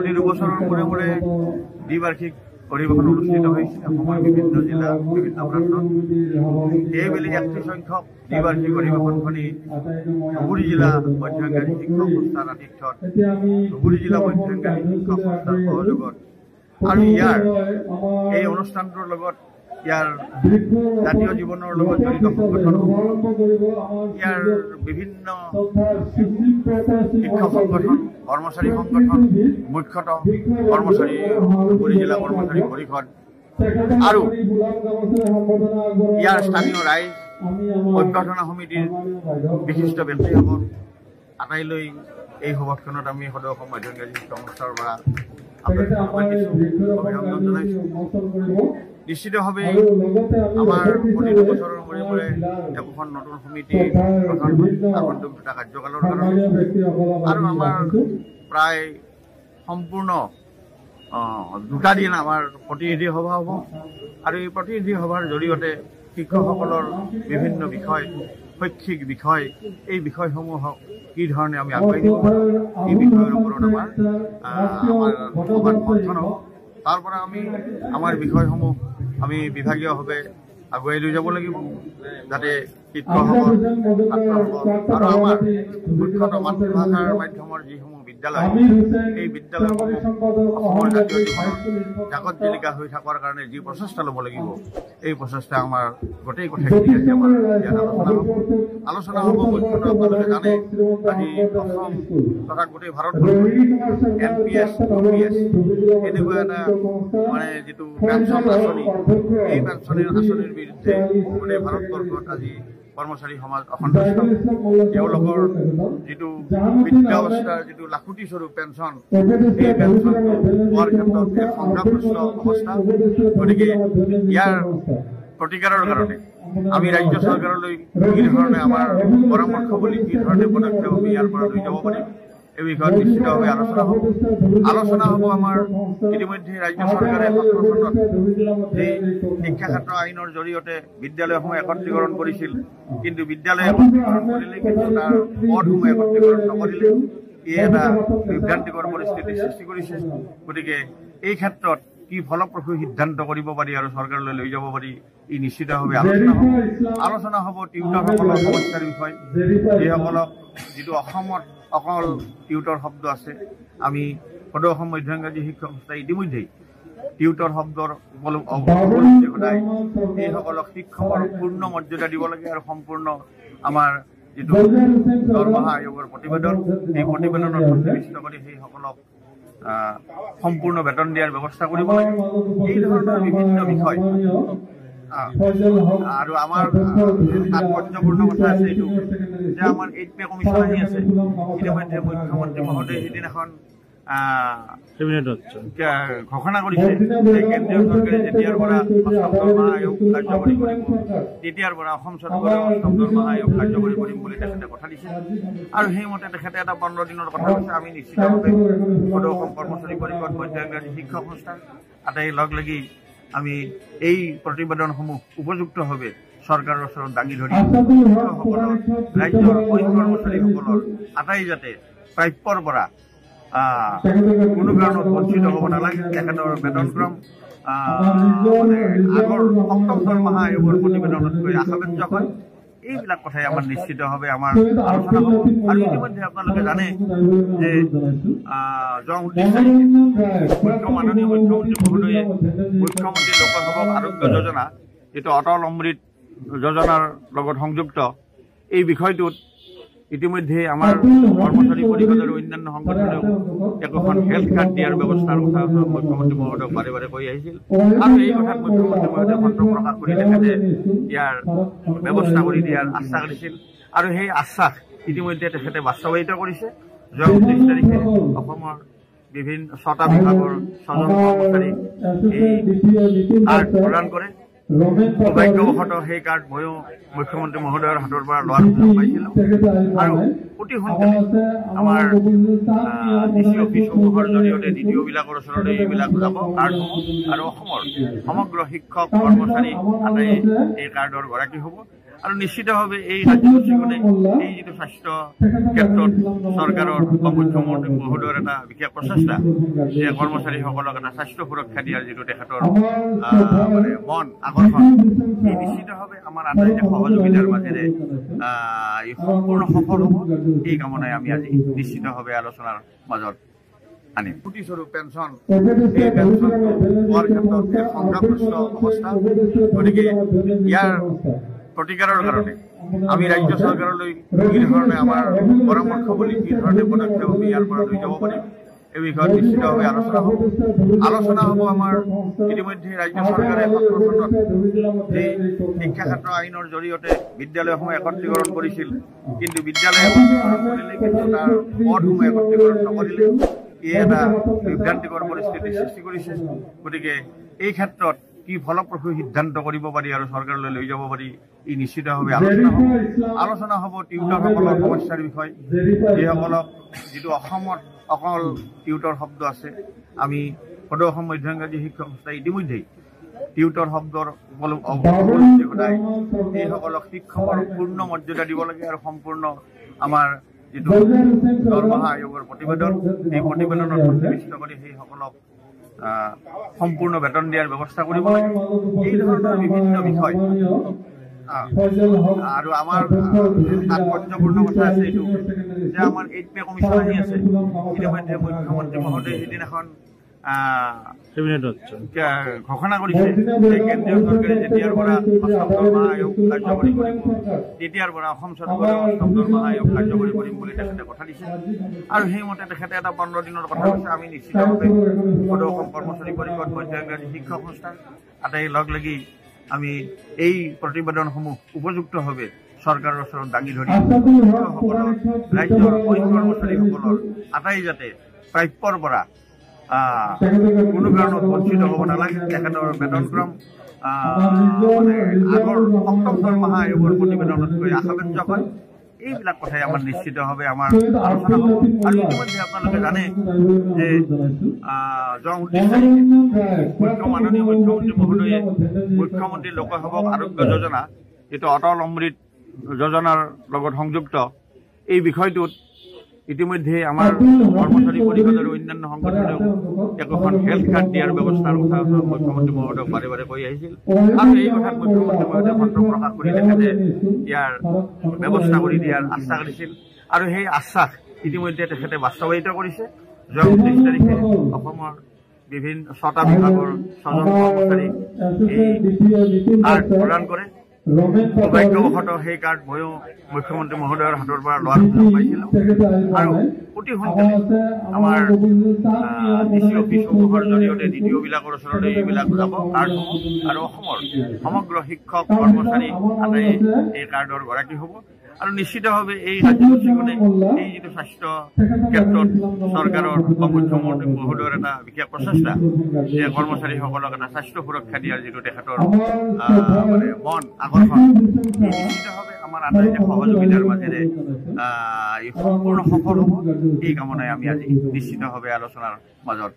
প্ৰতি দুবছৰৰ মূৰে মূৰে দ্বিবাৰ্ষিক অধিৱেশন অনুষ্ঠিত হৈছিল অসমৰ বিভিন্ন জিলা বিভিন্ন প্ৰান্তত। এইবেলি ৩১ সংখ্যক দ্বিবাৰ্ষিক অধিৱেশনখনি ধুবুৰী জিলা মধ্যংগামী শিক্ষক সংস্থাৰ আতিথ্যত ধুবুৰী জিলা মধ্যংগামী শিক্ষক সংস্থাৰ সহযোগত আৰু ইয়াৰ এই অনুষ্ঠানটোৰ লগত ইয়াৰ জাতীয় জীৱনৰ লগত জড়িত সংগঠন ইয়াৰ বিভিন্ন শিক্ষক সংগঠন কৰ্মচাৰী সংগঠন মুখ্যতঃ কৰ্মচাৰী ধুবুৰী জিলা কৰ্মচাৰী পৰিষদ আৰু ইয়াৰ স্থানীয় ৰাইজ অভ্যৰ্থনা সমিতিৰ বিশিষ্ট ব্যক্তিসকল আটাইলৈ এই সভাখনত আমি সদৌ অসম মধ্যংগামী শিক্ষক সংস্থাৰ পৰা অভিনন্দন জনাইছোঁ। নিশ্চিতভাৱে আমাৰ প্ৰতি দুবছৰৰ মূৰে মূৰে একোখন নতুন সমিতি গঠন হয় আগন্তুক দুটা কাৰ্যকালৰ কাৰণে আৰু আমাৰ প্ৰায় সম্পূৰ্ণ দুটা দিন আমাৰ প্ৰতিনিধি সভা হ'ব আৰু এই প্ৰতিনিধি সভাৰ জৰিয়তে শিক্ষকসকলৰ বিভিন্ন বিষয় শৈক্ষিক বিষয় এই বিষয়সমূহক কি ধৰণে আমি আগুৱাই নিব পাৰোঁ এই বিষয়ৰ ওপৰত আমাৰ সংবাদ মন্থন হ'ব। তাৰ পৰা আমি আমাৰ বিষয়সমূহ আমি বিভাগীয়ভাৱে আগুৱাই লৈ যাব লাগিব যাতে শিক্ষকসকল ছাত্ৰসকল আৰু আমাৰ মুখ্যতঃ মাতৃভাষাৰ মাধ্যমৰ যিসমূহ বিদ্যালয় এই বিদ্যালয়সমূহ অসমৰ জাতীয় জীৱনত জাকত জিলিকা হৈ থকাৰ কাৰণে যি প্ৰচেষ্টা ল'ব লাগিব এই প্ৰচেষ্টা আমাৰ গোটেই কথাখিনি আজি আমাৰ ইয়াত আলোচনা হ'ব। মুখ্যতঃ আপোনালোকে জানে আজি অসম তথা গোটেই ভাৰতবৰ্ষত NPS OPS এনেকুৱা এটা মানে যিটো পেঞ্চন আঁচনি এই পেঞ্চনৰ আঁচনিৰ বিৰুদ্ধে গোটেই ভাৰতবৰ্ষত আজি কৰ্মচাৰী সমাজ অসন্তুষ্ট। তেওঁলোকৰ যিটো বৃদ্ধাৱস্থাৰ যিটো লাখুটি স্বৰূপ পেঞ্চন এই পেঞ্চন পোৱাৰ ক্ষেত্ৰত এক সংঘাতগ্ৰস্ত অৱস্থা। গতিকে ইয়াৰ প্ৰতিকাৰৰ কাৰণে আমি ৰাজ্য চৰকাৰলৈ কি ধৰণে আমাৰ পৰামৰ্শ বুলি কি ধৰণে পদক্ষেপ আমি ইয়াৰ পৰা লৈ যাব পাৰিম এই বিষয়ত নিশ্চিতভাৱে আলোচনা হ'ব। আমাৰ ইতিমধ্যে ৰাজ্য চৰকাৰে ১৭ চনত এই শিক্ষা ক্ষেত্ৰ আইনৰ জৰিয়তে বিদ্যালয়সমূহ একত্ৰীকৰণ কৰিছিল, কিন্তু বিদ্যালয় একত্ৰীকৰণ কৰিলে কিন্তু তাৰ পদসমূহ একত্ৰীকৰণ নকৰিলে ই এটা বিভ্ৰান্তিকৰ পৰিস্থিতিৰ সৃষ্টি কৰিছে। গতিকে এই ক্ষেত্ৰত কি ফলপ্ৰসূ সিদ্ধান্ত কৰিব পাৰি আৰু চৰকাৰলৈ লৈ যাব পাৰি ই নিশ্চিতভাৱে আলোচনা হ'ব। টিউটৰসকলৰ সমস্যাৰ বিষয় যিসকলক যিটো অসমত অকল টিউটৰ শব্দ আছে, আমি সদৌ অসম মধ্যংগামী শিক্ষক সংস্থাই ইতিমধ্যেই টিউটৰ শব্দৰ উপলব্ধি ঘটাই এইসকলক শিক্ষকৰ পূৰ্ণ মৰ্যাদা দিব লাগে আৰু সম্পূৰ্ণ আমাৰ যিটো দৰমহা আয়োগৰ প্ৰতিবেদন এই প্ৰতিবেদনত সন্নিৱিষ্ট কৰি সেইসকলক সম্পূৰ্ণ বেতন দিয়াৰ ব্যৱস্থা কৰিব লাগে। এই ধৰণৰ বিভিন্ন বিষয় আৰু আমাৰ তাৎপৰ্যপূৰ্ণ কথা আছে এইটো যে আমাৰ 8 পে কমিশ্যন আহি আছে। ইতিমধ্যে মুখ্যমন্ত্ৰী মহোদয়ে সেইদিনাখন ঘোষণা কৰিছে যে কেন্দ্ৰীয় চৰকাৰে যেতিয়াৰ পৰা অষ্টম দৰমহা আয়োগ কাৰ্যকৰী কৰিব তেতিয়াৰ পৰা অসম চৰকাৰে অষ্টম দৰমহা আয়োগ কাৰ্যকৰী কৰিম বুলি তেখেতে কথা দিছে আৰু সেইমতে তেখেতে এটা 15 দিনৰ কথা কৈছে। আমি নিশ্চিতভাৱে সদৌ অসম কৰ্মচাৰী পৰিষদ মধ্যংগামী শিক্ষক সংস্থা আটাই লগ লাগি আমি এই প্ৰতিবেদনসমূহ উপযুক্তভাৱে চৰকাৰৰ ওচৰত দাঙি ধৰি শিক্ষকসকলৰ ৰাজ্যৰ কৰ্মচাৰীসকলৰ আটাই যাতে প্ৰাপ্যৰ পৰা কোনো কাৰণত বঞ্চিত হ'ব নালাগে। তেখেতৰ বেতনক্ৰম আগৰ সপ্তম দৰমহা আয়োগৰ প্ৰতিবেদনতকৈ আশাব্যঞ্জক হয়। এইবিলাক কথাই আমাৰ নিশ্চিতভাৱে আমাৰ আলোচনা হ'ব। আৰু ইতিমধ্যে আপোনালোকে জানে যে যোৱা 29 তাৰিখে মাননীয় মুখ্যমন্ত্ৰী মহোদয়ে মুখ্যমন্ত্ৰী লোকসেৱক আৰোগ্য যোজনা যিটো অটল অমৃত যোজনাৰ লগত সংযুক্ত এই বিষয়টোত ইতিমধ্যে আমাৰ কৰ্মচাৰী পৰিষদ আৰু অন্যান্য সংগঠনেও একোখন হেল্থ কাৰ্ড দিয়াৰ ব্যৱস্থাৰ কথা মুখ্যমন্ত্ৰী মহোদয়ক বাৰে বাৰে কৈ আহিছিল আৰু এই কথাত মুখ্যমন্ত্ৰী মহোদয়ে সন্তোষ প্ৰকাশ কৰি তেখেতে ইয়াৰ ব্যৱস্থা কৰি দিয়াৰ আশ্বাস দিছিল আৰু সেই আশ্বাস ইতিমধ্যে তেখেতে বাস্তৱায়িত কৰিছে। যোৱা 29 তাৰিখে অসমৰ বিভিন্ন 6টা বিভাগৰ 6জন কৰ্মচাৰীক এই কাৰ্ড প্ৰদান কৰে। সৌভাগ্যবশতঃ সেই কাৰ্ড ময়ো মুখ্যমন্ত্ৰী মহোদয়ৰ হাতৰ পৰা লোৱাৰ সুযোগ পাইছিলোঁ আৰু অতি সোনকালে আমাৰ ডিচি অফিচসমূহৰ জৰিয়তে DDO-বিলাকৰ ওচৰলৈ এইবিলাক যাব কাৰ্ডসমূহ আৰু অসমৰ সমগ্ৰ শিক্ষক কৰ্মচাৰী আটাই এই কাৰ্ডৰ গৰাকী হ'ব আৰু নিশ্চিতভাৱে এই কাৰ্যসূচীখনে এই যিটো স্বাস্থ্য ক্ষেত্ৰত চৰকাৰৰ বা মুখ্যমন্ত্ৰী মহোদয়ৰ এটা বিশেষ প্ৰচেষ্টা যে কৰ্মচাৰীসকলক এটা স্বাস্থ্য সুৰক্ষা দিয়াৰ যিটো তেখেতৰ মানে মন আকৰ্ষণ এই নিশ্চিতভাৱে আমাৰ আটাইতে সহযোগিতাৰ মাজেৰে সম্পূৰ্ণ সফল হ'ব এই কামনাই আমি আজি নিশ্চিতভাৱে আলোচনাৰ মাজত আনিম। কোটিস্বৰূপ পেঞ্চন এই পেঞ্চনটো পোৱাৰ ক্ষেত্ৰত এক সংঘাতগ্ৰস্ত অৱস্থা। গতিকে ইয়াৰ প্ৰতিকাৰৰ কাৰণে আমি ৰাজ্য চৰকাৰলৈ কি ধৰণে আমাৰ পৰামৰ্শ বুলি কি ধৰণে পদক্ষেপ আমি ইয়াৰ পৰা লৈ যাব পাৰিম এই বিষয়ত নিশ্চিতভাৱে আলোচনা হ'ব। আমাৰ ইতিমধ্যে ৰাজ্য চৰকাৰে 17 চনত যি শিক্ষা ক্ষেত্ৰ আইনৰ জৰিয়তে বিদ্যালয়সমূহ একত্ৰীকৰণ কৰিছিল, কিন্তু বিদ্যালয় একত্ৰীকৰণ কৰিলে কিন্তু তাৰ পদসমূহ একত্ৰীকৰণ নকৰিলে ই এটা বিভ্ৰান্তিকৰ পৰিস্থিতিৰ সৃষ্টি কৰিছে। গতিকে এই ক্ষেত্ৰত কি ফলপ্ৰসূ সিদ্ধান্ত কৰিব পাৰি আৰু চৰকাৰলৈ লৈ যাব পাৰি ই নিশ্চিতভাৱে আলোচনা হ'ব। টিউটৰসকলৰ সমস্যাৰ বিষয়, যিসকলক যিটো অসমত অকল টিউটৰ শব্দ আছে, আমি সদৌ অসম মধ্য ইংৰাজী শিক্ষক সংস্থাই ইতিমধ্যেই টিউটৰ শব্দৰ উপলব্ধি ঘটাই এইসকলক শিক্ষকৰ পূৰ্ণ মৰ্যাদা দিব লাগে আৰু সম্পূৰ্ণ আমাৰ যিটো দৰমহা আয়োগৰ প্ৰতিবেদন এই প্ৰতিবেদনত সন্নিৱিষ্ট কৰি সেইসকলক সম্পূৰ্ণ বেতন দিয়াৰ ব্যৱস্থা কৰিব লাগে। এই ধৰণৰ বিভিন্ন বিষয় আৰু আমাৰ তাৎপৰ্যপূৰ্ণ কথা আছে এইটো যে আমাৰ 8 পে কমিশ্যন আহি আছে। ইতিমধ্যে মুখ্যমন্ত্ৰী মহোদয়ে সেইদিনাখন ঘোষণা কৰিছে যে কেন্দ্ৰীয় চৰকাৰে যেতিয়াৰ পৰা অষ্টম দৰমহা আয়োগ কাৰ্যকৰী কৰিব তেতিয়াৰ পৰা অসম চৰকাৰে অষ্টম দৰমহা আয়োগ কাৰ্যকৰী কৰিম বুলি তেখেতে কথা দিছে। আৰু সেইমতে তেখেতে এটা 15 দিনৰ কথা কৈছে। আমি নিশ্চিতভাৱে সদৌ অসম কৰ্মচাৰী পৰিষদ মধ্য ইংৰাজী শিক্ষক সংস্থা আটাই লগ লাগি আমি এই প্ৰতিবেদনসমূহ উপযুক্তভাৱে চৰকাৰৰ ওচৰত দাঙি ধৰি শিক্ষকসকলৰ ৰাজ্যৰ অইন কৰ্মচাৰীসকলৰ আটাই যাতে প্ৰাপ্যৰ পৰা কোনো কাৰণত বঞ্চিত হ'ব নালাগে। তেখেতৰ বেতনক্ৰম মানে আগৰ সপ্তম দৰমহা আয়োগৰ প্ৰতিবেদনতকৈ আশাব্যঞ্জক হয়। এইবিলাক কথাই আমাৰ নিশ্চিতভাৱে আমাৰ আলোচনা হ'ব। আৰু ইতিমধ্যে আপোনালোকে জানে যে যোৱা 29 তাৰিখে মাননীয় মুখ্যমন্ত্ৰী মহোদয়ে মুখ্যমন্ত্ৰী লোকসেৱক আৰোগ্য যোজনা যিটো অটল অমৃত যোজনাৰ লগত সংযুক্ত এই বিষয়টোত ইতিমধ্যে আমাৰ কৰ্মচাৰী পৰিষদ আৰু অন্যান্য সংগঠনেও একোখন হেল্থ কাৰ্ড দিয়াৰ ব্যৱস্থাৰ কথা মুখ্যমন্ত্ৰী মহোদয়ক বাৰে বাৰে কৈ আহিছিল। আৰু এই কথাত মুখ্যমন্ত্ৰী মহোদয়ে সন্তোষ প্ৰকাশ কৰি তেখেতে ইয়াৰ ব্যৱস্থা কৰি দিয়াৰ আশ্বাস দিছিল। আৰু সেই আশ্বাস ইতিমধ্যে তেখেতে বাস্তৱায়িত কৰিছে। যোৱা 29 তাৰিখে অসমৰ বিভিন্ন 6টা বিভাগৰ 6জন কৰ্মচাৰীক এই কাৰ্ড প্ৰদান কৰে। সৌভাগ্যবশতঃ সেই কাৰ্ড ময়ো মুখ্যমন্ত্ৰী মহোদয়ৰ হাতৰ পৰা লোৱাৰ সুযোগ পাইছিলোঁ। আৰু অতি সোনকালে আমাৰ ডিচি অফিচসমূহৰ জৰিয়তে DDO-বিলাকৰ ওচৰলৈ এইবিলাক যাব কাৰ্ডসমূহ, আৰু অসমৰ সমগ্ৰ শিক্ষক কৰ্মচাৰী আটাই এই কাৰ্ডৰ গৰাকী হ'ব। আৰু নিশ্চিতভাৱে এই কাৰ্যসূচীখনে এই যিটো স্বাস্থ্য ক্ষেত্ৰত চৰকাৰৰ বা মুখ্যমন্ত্ৰী মহোদয়ৰ এটা বিশেষ প্ৰচেষ্টা যে কৰ্মচাৰীসকলক এটা স্বাস্থ্য সুৰক্ষা দিয়াৰ যিটো তেখেতৰ মানে মন আকৰ্ষণ এই নিশ্চিতভাৱে আমাৰ আটাইতে সহযোগিতাৰ মাজেৰে সম্পূৰ্ণ সফল হ'ব এই কামনাই আমি আজি নিশ্চিতভাৱে আলোচনাৰ মাজত